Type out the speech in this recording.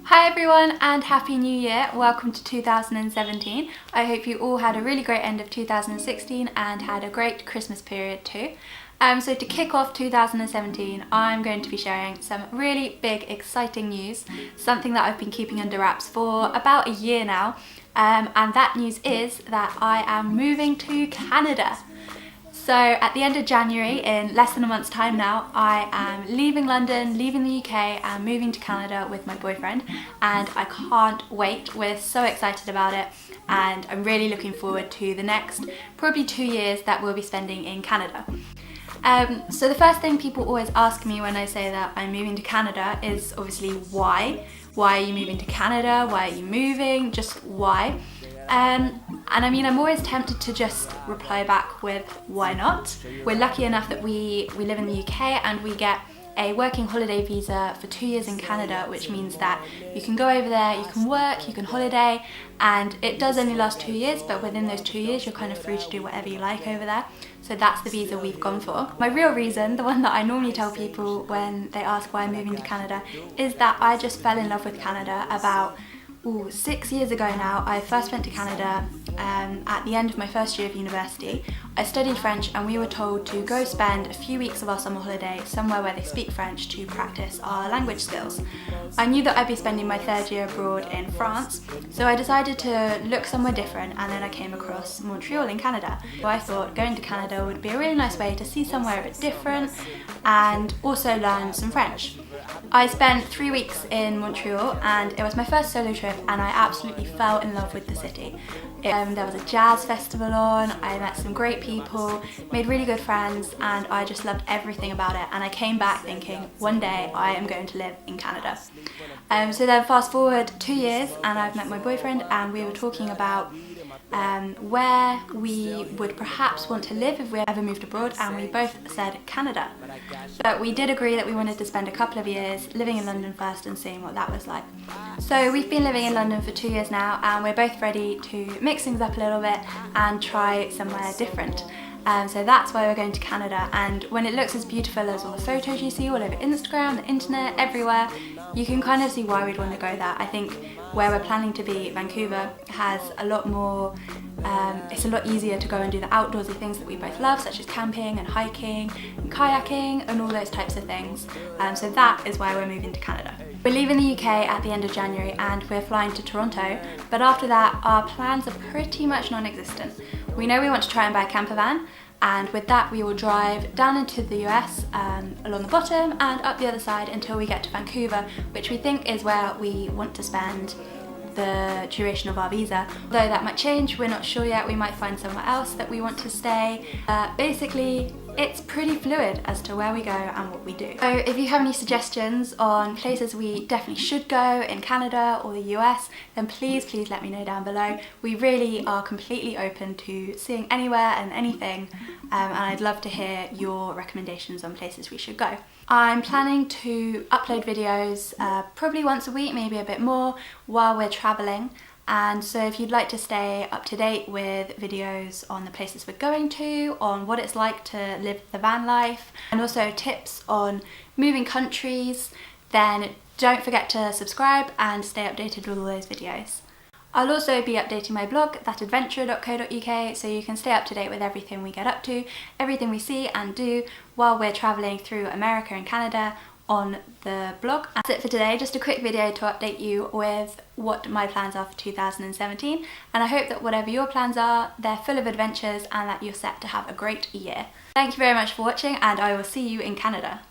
Hi everyone and Happy New Year! Welcome to 2017. I hope you all had a really great end of 2016 and had a great Christmas period too. So to kick off 2017, I'm going to be sharing some really big exciting news, something that I've been keeping under wraps for about a year now, and that news is that I am moving to Canada. So at the end of January, in less than a month's time now, I am leaving London, leaving the UK and moving to Canada with my boyfriend, and I can't wait. We're so excited about it and I'm really looking forward to the next probably 2 years that we'll be spending in Canada. So the first thing people always ask me when I say that I'm moving to Canada is obviously why? Why are you moving to Canada? Why are you moving? Just why? And I mean, I'm always tempted to just reply back with why not? We're lucky enough that we live in the UK and we get a working holiday visa for 2 years in Canada, which means that you can go over there, you can work, you can holiday, and it does only last 2 years, but within those 2 years you're kind of free to do whatever you like over there. So that's the visa we've gone for. My real reason, the one that I normally tell people when they ask why I'm moving to Canada, is that I just fell in love with Canada about 6 years ago now. I first went to Canada at the end of my first year of university. I studied French and we were told to go spend a few weeks of our summer holiday somewhere where they speak French to practice our language skills. I knew that I'd be spending my third year abroad in France, so I decided to look somewhere different, and then I came across Montreal in Canada. So I thought going to Canada would be a really nice way to see somewhere a bit different and also learn some French. I spent 3 weeks in Montreal and it was my first solo trip and I absolutely fell in love with the city. There was a jazz festival on, I met some great people, made really good friends, and I just loved everything about it, and I came back thinking one day I am going to live in Canada. So then fast forward 2 years and I've met my boyfriend and we were talking about where we would perhaps want to live if we ever moved abroad, and we both said Canada. But we did agree that we wanted to spend a couple of years living in London first and seeing what that was like. So we've been living in London for 2 years now and we're both ready to mix things up a little bit and try somewhere different. So that's why we're going to Canada, and when it looks as beautiful as all the photos you see all over Instagram, the internet, everywhere, you can kind of see why we'd want to go there. I think where we're planning to be, Vancouver, has a lot more, it's a lot easier to go and do the outdoorsy things that we both love, such as camping and hiking and kayaking and all those types of things. So that is why we're moving to Canada. We're leaving the UK at the end of January and we're flying to Toronto, but after that our plans are pretty much non-existent. We know we want to try and buy a camper van, and with that we will drive down into the US along the bottom and up the other side until we get to Vancouver, which we think is where we want to spend the duration of our visa. Though that might change, we're not sure yet, we might find somewhere else that we want to stay. Basically, it's pretty fluid as to where we go and what we do. So if you have any suggestions on places we definitely should go in Canada or the US, then please let me know down below. We really are completely open to seeing anywhere and anything, and I'd love to hear your recommendations on places we should go. I'm planning to upload videos probably once a week, maybe a bit more, while we're traveling. And so if you'd like to stay up to date with videos on the places we're going to, on what it's like to live the van life, and also tips on moving countries, then don't forget to subscribe and stay updated with all those videos. I'll also be updating my blog, thatadventure.co.uk, so you can stay up to date with everything we get up to, everything we see and do while we're travelling through America and Canada on the blog. That's it for today, just a quick video to update you with what my plans are for 2017, and I hope that whatever your plans are, they're full of adventures and that you're set to have a great year. Thank you very much for watching, and I will see you in Canada.